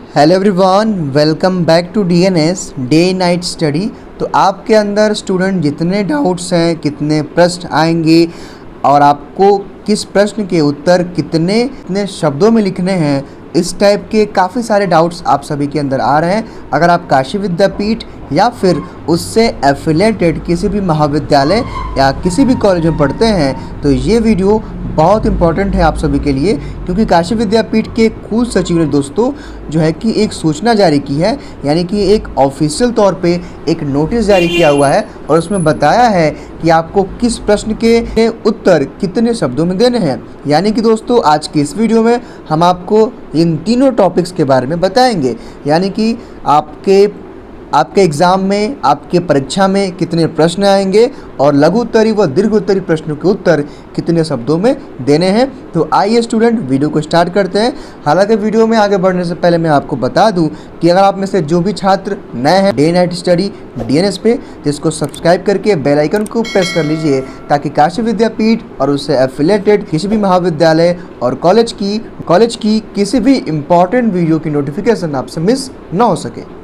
Hello everyone, welcome back to DNS day night study. तो आपके अंदर स्टूडेंट जितने डाउट्स हैं, कितने प्रश्न आएंगे और आपको किस प्रश्न के उत्तर कितने शब्दों में लिखने हैं, इस टाइप के काफ़ी सारे डाउट्स आप सभी के अंदर आ रहे हैं। अगर आप काशी विद्यापीठ या फिर उससे एफिलेटेड किसी भी महाविद्यालय या किसी भी कॉलेज में पढ़ते हैं तो ये वीडियो बहुत इंपॉर्टेंट है आप सभी के लिए, क्योंकि काशी विद्यापीठ के कुल सचिव ने दोस्तों जो है कि एक सूचना जारी की है, यानी कि एक ऑफिशियल तौर पे एक नोटिस जारी किया हुआ है और उसमें बताया है कि आपको किस प्रश्न के उत्तर कितने शब्दों में देने हैं। यानी कि दोस्तों आज की इस वीडियो में हम आपको इन तीनों टॉपिक्स के बारे में बताएंगे, यानी कि आपके एग्ज़ाम में, आपके परीक्षा में कितने प्रश्न आएंगे और लघु उत्तरी व दीर्घ उत्तरी प्रश्नों के उत्तर कितने शब्दों में देने हैं। तो आइए स्टूडेंट वीडियो को स्टार्ट करते हैं। हालांकि वीडियो में आगे बढ़ने से पहले मैं आपको बता दूं कि अगर आप में से जो भी छात्र नए हैं डे नाइट स्टडी डीएनएस पे, तो इसको सब्सक्राइब करके बेल आइकन को प्रेस कर लीजिए, ताकि काशी विद्यापीठ और उससे एफिलेटेड किसी भी महाविद्यालय और कॉलेज की किसी भी इम्पॉर्टेंट वीडियो की नोटिफिकेशन आपसे मिस न हो सके।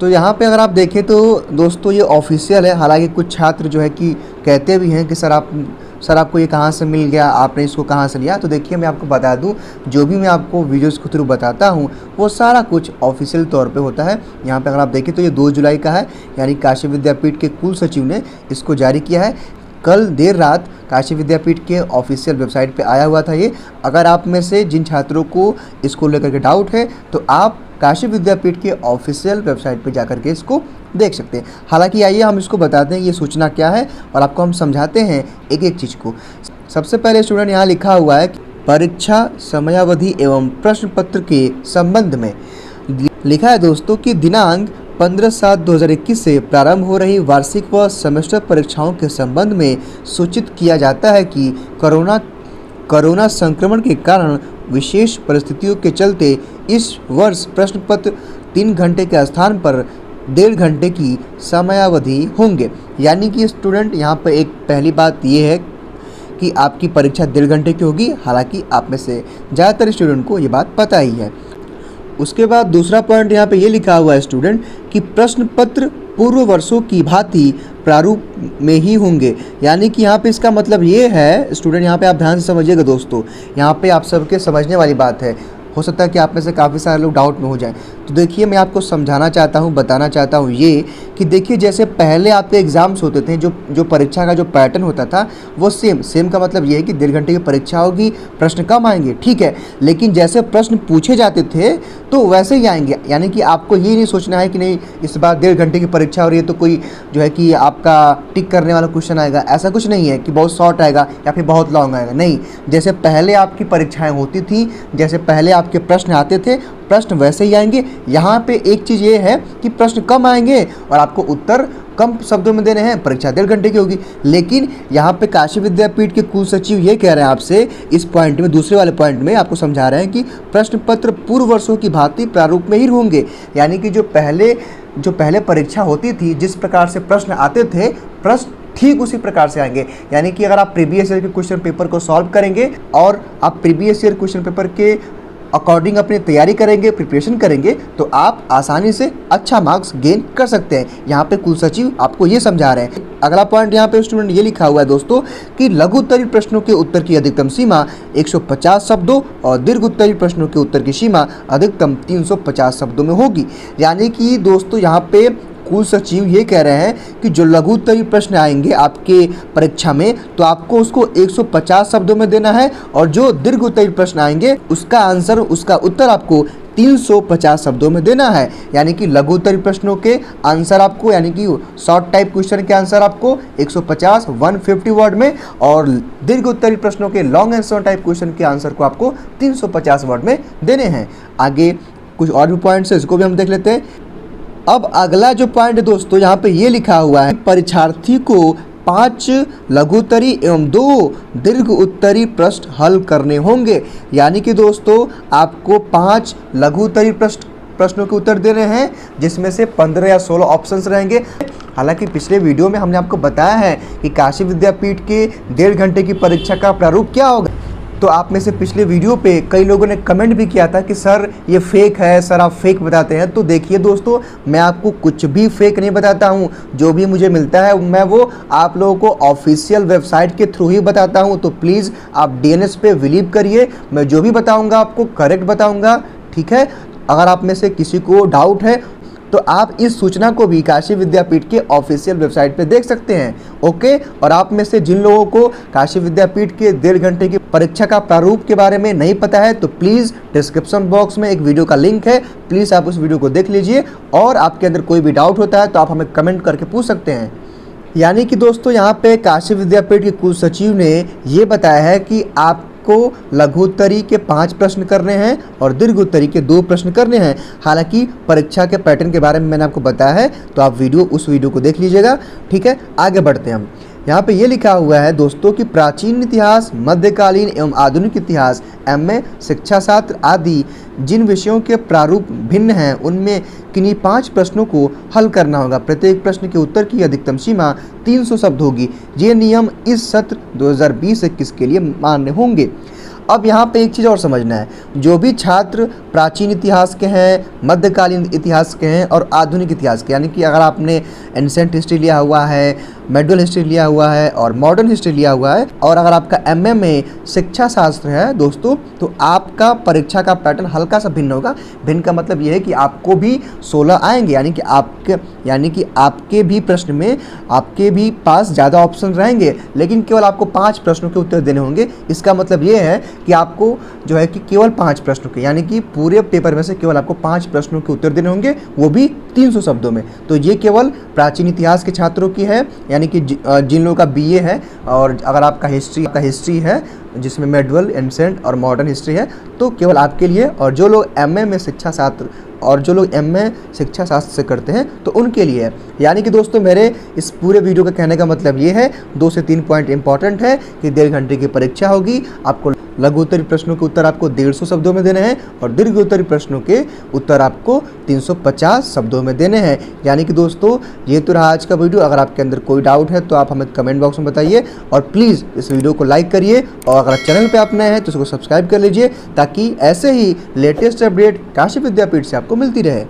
तो यहाँ पे अगर आप देखें तो दोस्तों ये ऑफिशियल है। हालांकि कुछ छात्र जो है कि कहते भी हैं कि सर आपको ये कहाँ से मिल गया, आपने इसको कहाँ से लिया। तो देखिए मैं आपको बता दूँ, जो भी मैं आपको वीडियोस के थ्रू बताता हूँ वो सारा कुछ ऑफिशियल तौर पे होता है। यहाँ पे अगर आप देखें तो ये 2 जुलाई का है, यानी काशी विद्यापीठ के कुल सचिव ने इसको जारी किया है। कल देर रात काशी विद्यापीठ के ऑफिशियल वेबसाइट पे आया हुआ था ये। अगर आप में से जिन छात्रों को इसको लेकर के डाउट है तो आप काशी विद्यापीठ के ऑफिशियल वेबसाइट पे जाकर के इसको देख सकते हैं। हालांकि आइए हम इसको बताते हैं ये सूचना क्या है और आपको हम समझाते हैं एक एक चीज़ को। सबसे पहले स्टूडेंट यहाँ लिखा हुआ है कि परीक्षा समयावधि एवं प्रश्न पत्र के संबंध में लिखा है दोस्तों कि दिनांक 15/7/2021 से प्रारंभ हो रही वार्षिक व सेमेस्टर परीक्षाओं के संबंध में सूचित किया जाता है कि कोरोना संक्रमण के कारण विशेष परिस्थितियों के चलते इस वर्ष प्रश्न पत्र 3 घंटे के स्थान पर 1.5 घंटे की समयावधि होंगे। यानी कि स्टूडेंट यहाँ पर एक पहली बात ये है कि आपकी परीक्षा 1.5 घंटे की होगी। हालांकि आप में से ज़्यादातर स्टूडेंट को ये बात पता ही है। उसके बाद दूसरा पॉइंट यहाँ पे ये लिखा हुआ है स्टूडेंट कि प्रश्न पत्र पूर्व वर्षों की भांति प्रारूप में ही होंगे। यानी कि यहाँ पे इसका मतलब ये है स्टूडेंट, यहाँ पे आप ध्यान से समझिएगा दोस्तों, यहाँ पे आप सबके समझने वाली बात है। हो सकता है कि आप में से काफ़ी सारे लोग डाउट में हो जाएं। तो देखिए मैं आपको समझाना चाहता हूँ, बताना चाहता हूँ ये कि देखिए जैसे पहले आपके एग्ज़ाम्स होते थे, जो परीक्षा का जो पैटर्न होता था वो सेम का मतलब ये है कि 1.5 घंटे की परीक्षा होगी, प्रश्न कम आएंगे, ठीक है। लेकिन जैसे प्रश्न पूछे जाते थे तो वैसे ही आएंगे। यानी कि आपको ये नहीं सोचना है कि नहीं इस बार 1.5 घंटे की परीक्षा हो रही है तो कोई जो है कि आपका टिक करने वाला क्वेश्चन आएगा, ऐसा कुछ नहीं है कि बहुत शॉर्ट आएगा या फिर बहुत लॉन्ग आएगा। नहीं, जैसे पहले आपकी परीक्षाएँ होती थी, जैसे पहले आपके प्रश्न आते थे, प्रश्न वैसे ही आएंगे। यहाँ पे एक चीज़ ये है कि प्रश्न कम आएंगे और आपको उत्तर कम शब्दों में देने हैं। परीक्षा 1.5 घंटे की होगी। लेकिन यहाँ पे काशी विद्यापीठ के कुल सचिव ये कह रहे हैं आपसे, इस पॉइंट में, दूसरे वाले पॉइंट में आपको समझा रहे हैं कि प्रश्न पत्र पूर्व वर्षों की भांति प्रारूप में ही होंगे। यानी कि जो पहले परीक्षा होती थी, जिस प्रकार से प्रश्न आते थे, प्रश्न ठीक उसी प्रकार से आएंगे। यानी कि अगर आप प्रीवियस ईयर के क्वेश्चन पेपर को सॉल्व करेंगे और आप प्रीवियस ईयर क्वेश्चन पेपर के अकॉर्डिंग अपनी तैयारी करेंगे, प्रिपरेशन करेंगे, तो आप आसानी से अच्छा मार्क्स गेन कर सकते हैं। यहाँ पे कुल सचिव आपको ये समझा रहे हैं। अगला पॉइंट यहाँ पे स्टूडेंट ये लिखा हुआ है दोस्तों कि लघु उत्तरी प्रश्नों के उत्तर की अधिकतम सीमा 150 शब्दों और दीर्घ उत्तरी प्रश्नों के उत्तर की सीमा अधिकतम 350 शब्दों में होगी। यानी कि दोस्तों यहाँ पे कुल सचिव ये कह रहे हैं कि जो लघु उत्तरी प्रश्न आएंगे आपके परीक्षा में तो आपको उसको 150 शब्दों में देना है, और जो दीर्घ उत्तरी प्रश्न आएंगे उसका उत्तर आपको 350 शब्दों में देना है। यानी कि लघु उत्तरी प्रश्नों के आंसर आपको, यानी कि शॉर्ट टाइप क्वेश्चन के आंसर आपको 150 वर्ड में, और दीर्घ उत्तरी प्रश्नों के लॉन्ग आंसर टाइप क्वेश्चन के आंसर को आपको 350 वर्ड में देने हैं। आगे कुछ और भी पॉइंट्स है, इसको भी हम देख लेते हैं। अब अगला जो पॉइंट है दोस्तों, यहाँ पे ये लिखा हुआ है परीक्षार्थी को 5 लघु उत्तरी एवं 2 दीर्घ उत्तरी प्रश्न हल करने होंगे। यानी कि दोस्तों आपको 5 लघु उत्तरी प्रश्नों के उत्तर देने हैं, जिसमें से 15 या 16 ऑप्शंस रहेंगे। हालांकि पिछले वीडियो में हमने आपको बताया है कि काशी विद्यापीठ के 1.5 घंटे की परीक्षा का प्रारूप क्या होगा। तो आप में से पिछले वीडियो पे कई लोगों ने कमेंट भी किया था कि सर ये फेक है, सर आप फेक बताते हैं। तो देखिए दोस्तों, मैं आपको कुछ भी फेक नहीं बताता हूँ। जो भी मुझे मिलता है मैं वो आप लोगों को ऑफिशियल वेबसाइट के थ्रू ही बताता हूँ। तो प्लीज़ आप डीएनएस पे बिलीव करिए, मैं जो भी बताऊँगा आपको करेक्ट बताऊँगा, ठीक है। अगर आप में से किसी को डाउट है तो आप इस सूचना को भी काशी विद्यापीठ के ऑफिशियल वेबसाइट पे देख सकते हैं, ओके। और आप में से जिन लोगों को काशी विद्यापीठ के 1.5 घंटे की परीक्षा का प्रारूप के बारे में नहीं पता है तो प्लीज़ डिस्क्रिप्शन बॉक्स में एक वीडियो का लिंक है, प्लीज़ आप उस वीडियो को देख लीजिए। और आपके अंदर कोई भी डाउट होता है तो आप हमें कमेंट करके पूछ सकते हैं। यानी कि दोस्तों यहाँ पे काशी विद्यापीठ के कुल सचिव ने ये बताया है कि आपको लघु उत्तरी के 5 प्रश्न करने हैं और दीर्घ उत्तरी के 2 प्रश्न करने हैं। हालांकि परीक्षा के पैटर्न के बारे में मैंने आपको बताया है, तो आप उस वीडियो को देख लीजिएगा, ठीक है। आगे बढ़ते हैं हम। यहाँ पे ये लिखा हुआ है दोस्तों कि प्राचीन इतिहास, मध्यकालीन एवं आधुनिक इतिहास, एमए, शिक्षा शास्त्र आदि जिन विषयों के प्रारूप भिन्न हैं उनमें किन्हीं 5 प्रश्नों को हल करना होगा। प्रत्येक प्रश्न के उत्तर की अधिकतम सीमा 300 शब्द होगी। ये नियम इस सत्र 2020-21 के लिए मान्य होंगे। अब यहाँ पे एक चीज़ और समझना है, जो भी छात्र प्राचीन इतिहास के हैं, मध्यकालीन इतिहास के हैं और आधुनिक इतिहास के, यानी कि अगर आपने एंसेंट हिस्ट्री लिया हुआ है, मेडुअल हिस्ट्री लिया हुआ है और मॉडर्न हिस्ट्री लिया हुआ है, और अगर आपका एमए में शिक्षा शास्त्र है दोस्तों, तो आपका परीक्षा का पैटर्न हल्का सा भिन्न होगा। भिन्न का मतलब ये है कि आपको भी 16 आएंगे, यानी कि आपके भी प्रश्न में आपके भी पास ज़्यादा ऑप्शन रहेंगे, लेकिन केवल आपको 5 प्रश्नों के उत्तर देने होंगे। इसका मतलब ये है कि आपको जो है कि केवल 5 प्रश्नों के, यानी कि पूरे पेपर में से केवल आपको 5 प्रश्नों के उत्तर देने होंगे, वो भी 300 शब्दों में। तो ये केवल प्राचीन इतिहास के छात्रों की है, यानी कि जिन लोगों का बीए है, और अगर आपका हिस्ट्री है जिसमें मेडुअल, एंसेंट और मॉडर्न हिस्ट्री है, तो केवल आपके लिए। और जो लोग एमए में शिक्षा शास्त्र और जो लोग एमए शिक्षा शास्त्र से करते हैं तो उनके लिए है। यानी कि दोस्तों मेरे इस पूरे वीडियो का कहने का मतलब ये है, 2 से 3 पॉइंट इंपॉर्टेंट है कि 1.5 घंटे की परीक्षा होगी। आपको लघु उत्तरी प्रश्नों के उत्तर आपको 150 शब्दों में देने हैं और दीर्घ उत्तरी प्रश्नों के उत्तर आपको 350 शब्दों में देने हैं। यानी कि दोस्तों ये तो रहा आज का वीडियो। अगर आपके अंदर कोई डाउट है तो आप हमें कमेंट बॉक्स में बताइए, और प्लीज़ इस वीडियो को लाइक करिए, और अगर चैनल पे आप नए हैं तो इसको सब्सक्राइब कर लीजिए, ताकि ऐसे ही लेटेस्ट अपडेट काशी विद्यापीठ से आपको मिलती रहे।